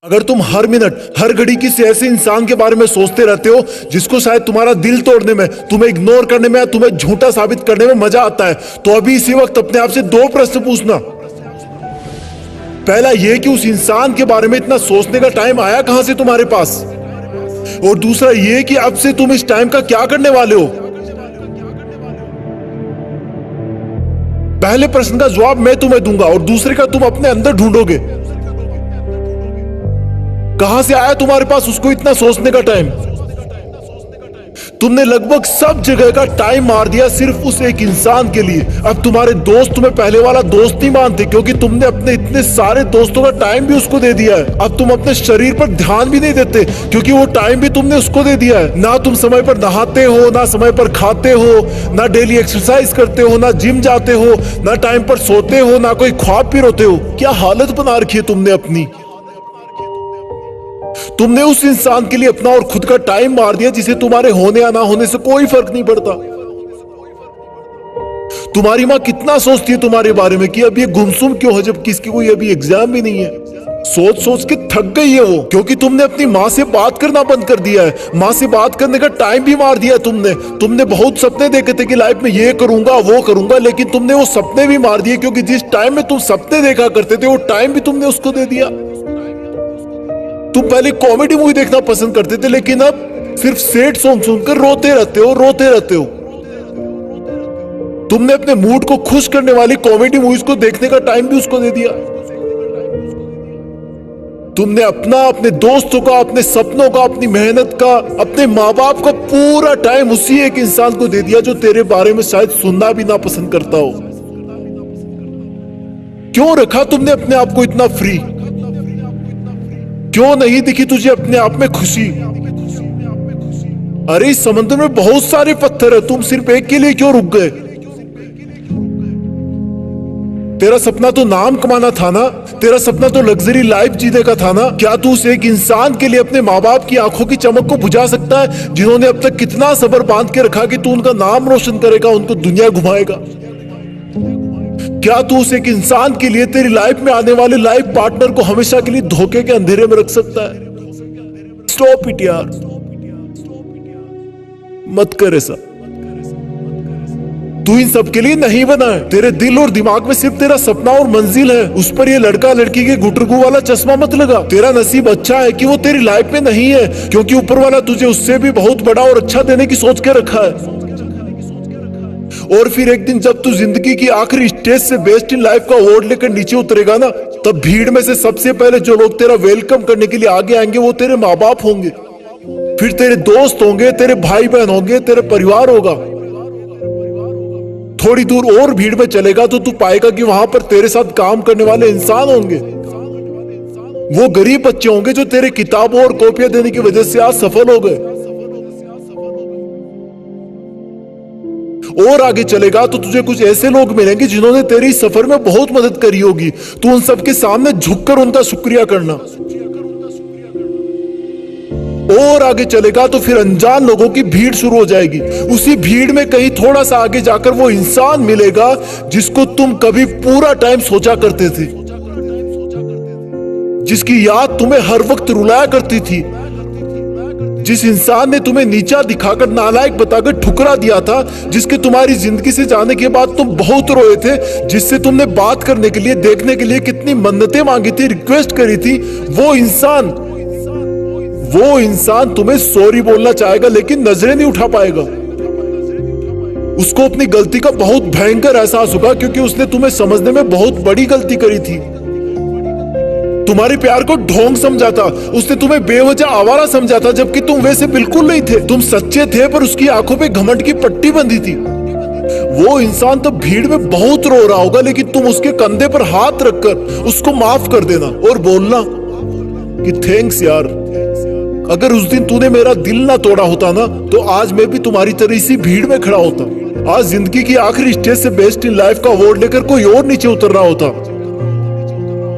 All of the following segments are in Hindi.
अगर तुम हर मिनट हर घड़ी किसी ऐसे इंसान के बारे में सोचते रहते हो जिसको शायद तुम्हारा दिल तोड़ने में, तुम्हें इग्नोर करने में, तुम्हें झूठा साबित करने में मजा आता है, तो अभी इसी वक्त अपने आप से दो प्रश्न पूछना। पहला ये कि उस इंसान के बारे में इतना सोचने का टाइम आया कहां से तुम्हारे पास, और दूसरा ये कि अब से तुम इस टाइम का क्या करने वाले हो। पहले प्रश्न का जवाब मैं तुम्हें दूंगा और दूसरे का तुम अपने अंदर ढूंढोगे। कहां से आया तुम्हारे पास उसको इतना सोचने का टाइम। तुमने लगभग सब जगह का टाइम मार दिया सिर्फ उस एक इंसान के लिए। अब तुम्हारे दोस्त तुम्हें पहले वाला दोस्त नहीं मानते क्योंकि तुमने अपने इतने सारे दोस्तों का टाइम भी उसको दे दिया है। अब तुम अपने शरीर पर ध्यान भी नहीं देते क्योंकि वो टाइम भी तुमने उसको दे दिया है। ना तुम समय पर नहाते हो, ना समय पर खाते हो, ना डेली एक्सरसाइज करते हो, ना जिम जाते हो, ना टाइम पर सोते हो, ना कोई ख्वाब भी रोते हो। क्या हालत बना रखी है तुमने अपनी। तुमने उस इंसान के लिए अपना और खुद का टाइम मार दिया जिसे तुम्हारे होने या ना होने से कोई फर्क नहीं पड़ता। तुम्हारी माँ कितना सोचती है तुम्हारे बारे में कि अब ये गुमसुम क्यों है जबकि इसकी कोई अभी एग्जाम भी नहीं है। सोच सोच के थक गई है वो, क्योंकि तुमने अपनी माँ से बात करना बंद कर दिया है। माँ से बात करने का टाइम भी मार दिया तुमने बहुत सपने देखे थे कि लाइफ में ये करूंगा वो करूंगा, लेकिन तुमने वो सपने भी मार दिए क्योंकि जिस टाइम में तुम सपने देखा करते थे वो टाइम भी तुमने उसको दे दिया। तुम पहले कॉमेडी मूवी देखना पसंद करते थे लेकिन अब सिर्फ सैड सॉन्ग सुनकर रोते रहते हो। तुमने अपने मूड को खुश करने वाली कॉमेडी मूवीज को देखने का टाइम भी उसको दे दिया। तुमने अपने दोस्तों का, अपने सपनों का, अपनी मेहनत का, अपने माँ बाप का पूरा टाइम उसी एक इंसान को दे दिया जो तेरे बारे में शायद सुनना भी ना पसंद करता हो। क्यों रखा तुमने अपने आप को इतना फ्री। क्यों नहीं दिखी तुझे अपने आप में खुशी। अरे इस समंदर में बहुत सारे पत्थर है, तुम सिर्फ एक के लिए क्यों रुक गए। तेरा सपना तो नाम कमाना था ना, तेरा सपना तो लग्जरी लाइफ जीने का था ना। क्या तू उस एक इंसान के लिए अपने माँ बाप की आंखों की चमक को बुझा सकता है जिन्होंने अब तक कितना सब्र बांध के रखा कि तू उनका नाम रोशन करेगा, उनको दुनिया घुमाएगा। क्या तू उस एक इंसान के लिए तेरी लाइफ में आने वाले लाइफ पार्टनर को हमेशा के लिए धोखे के अंधेरे में रख सकता है। स्टॉप इट यार, मत कर ऐसा। तू इन सब के लिए नहीं बना है। तेरे दिल और दिमाग में सिर्फ तेरा सपना और मंजिल है। उस पर ये लड़का लड़की के गुटरगू वाला चश्मा मत लगा। तेरा नसीब अच्छा है कि वो तेरी लाइफ में नहीं है, क्योंकि ऊपर वाला तुझे उससे भी बहुत बड़ा और अच्छा देने की सोच के रखा है। और फिर एक दिन जब तू जिंदगी की आखिरी स्टेज से बेस्ट इन लाइफ का अवार्ड लेकर नीचे उतरेगा ना, तब भीड़ में से सबसे पहले जो लोग तेरा वेलकम करने के लिए आगे आएंगे वो तेरे माँ बाप होंगे, फिर तेरे दोस्त होंगे, तेरे भाई बहन होंगे, तेरे परिवार होगा। थोड़ी दूर और भीड़ में चलेगा तो तू पाएगा कि वहां पर तेरे साथ काम करने वाले इंसान होंगे। वो गरीब बच्चे होंगे जो तेरे किताबों और कॉपियां देने की वजह से आज सफल हो गए। और आगे चलेगा तो तुझे कुछ ऐसे लोग मिलेंगे जिन्होंने तेरी सफर में बहुत मदद करी होगी। तू उन सबके सामने झुककर उनका शुक्रिया करना। और आगे चलेगा तो फिर अनजान लोगों की भीड़ शुरू हो जाएगी। उसी भीड़ में कहीं थोड़ा सा आगे जाकर वो इंसान मिलेगा जिसको तुम कभी पूरा टाइम सोचा करते थे, जिसकी याद तुम्हें हर वक्त रुलाया करती थी, जिस इंसान ने तुम्हें नीचा दिखाकर नालायक बताकर ठुकरा दिया था, जिसके तुम्हारी जिंदगी से जाने के बाद तुम बहुत रोए थे, जिससे तुमने बात करने के लिए, देखने के लिए कितनी मन्नतें मांगी थी, रिक्वेस्ट करी थी। वो इंसान तुम्हें सॉरी बोलना चाहेगा लेकिन नजरें नहीं उठा पाएगा। उसको अपनी गलती का बहुत भयंकर एहसास होगा क्योंकि उसने तुम्हें समझने में बहुत बड़ी गलती करी थी। तुम्हारे प्यार को ढोंग समझा था, उसने तुम्हें बेवजह आवारा समझा था, जबकि तुम वैसे बिल्कुल नहीं थे। तुम सच्चे थे पर उसकी आंखों पे घमंड की पट्टी बंधी थी। वो इंसान तो भीड़ में बहुत रो रहा होगा लेकिन तुम उसके कंधे पर हाथ रखकर उसको माफ कर देना और बोलना कि थैंक्स यार, अगर उस दिन तूने मेरा दिल ना तोड़ा होता ना तो आज मैं भी तुम्हारी तरह इसी भीड़ में खड़ा होता। आज जिंदगी की आखिरी स्टेज से बेस्ट इन लाइफ का अवार्ड लेकर कोई और नीचे उतर रहा होता।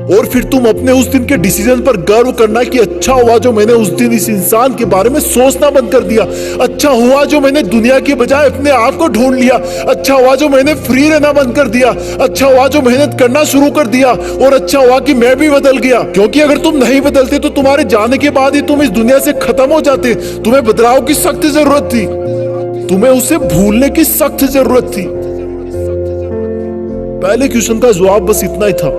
और फिर तुम अपने उस दिन के डिसीजन पर गर्व करना कि अच्छा हुआ जो मैंने उस दिन इस इंसान के बारे में सोचना बंद कर दिया, अच्छा हुआ जो मैंने दुनिया की बजाय अपने आप को ढूंढ लिया, अच्छा हुआ जो मैंने फ्री रहना बंद कर दिया, अच्छा हुआ जो मेहनत करना शुरू कर दिया, और अच्छा हुआ कि मैं भी बदल गया। क्योंकि अगर तुम नहीं बदलते तो तुम्हारे जाने के बाद ही तुम इस दुनिया से खत्म हो जाते। तुम्हें बदलाव की सख्त जरूरत थी, तुम्हें उसे भूलने की सख्त जरूरत थी। पहले क्वेश्चन का जवाब बस इतना ही था।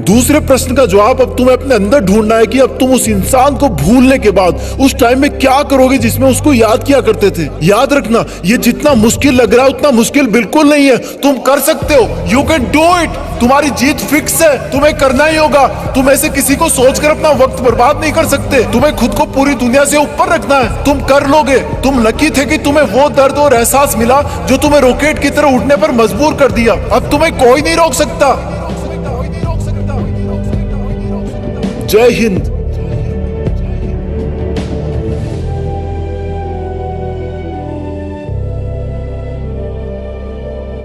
दूसरे प्रश्न का जवाब अब तुम्हें अपने अंदर ढूंढना है कि अब तुम उस इंसान को भूलने के बाद उस टाइम में क्या करोगे जिसमें उसको याद किया करते थे। याद रखना, ये जितना मुश्किल लग रहा है उतना मुश्किल बिल्कुल नहीं है। तुम कर सकते हो, यू कैन डू इट। तुम्हारी जीत फिक्स है, तुम्हें करना ही होगा। तुम ऐसे किसी को सोचकर अपना वक्त बर्बाद नहीं कर सकते। तुम्हें खुद को पूरी दुनिया से ऊपर रखना है, तुम कर लोगे। तुम लकी थे कि तुम्हें वो दर्द और एहसास मिला जो तुम्हें रॉकेट की तरह उड़ने पर मजबूर कर दिया। अब तुम्हें कोई नहीं रोक सकता। जय हिंद।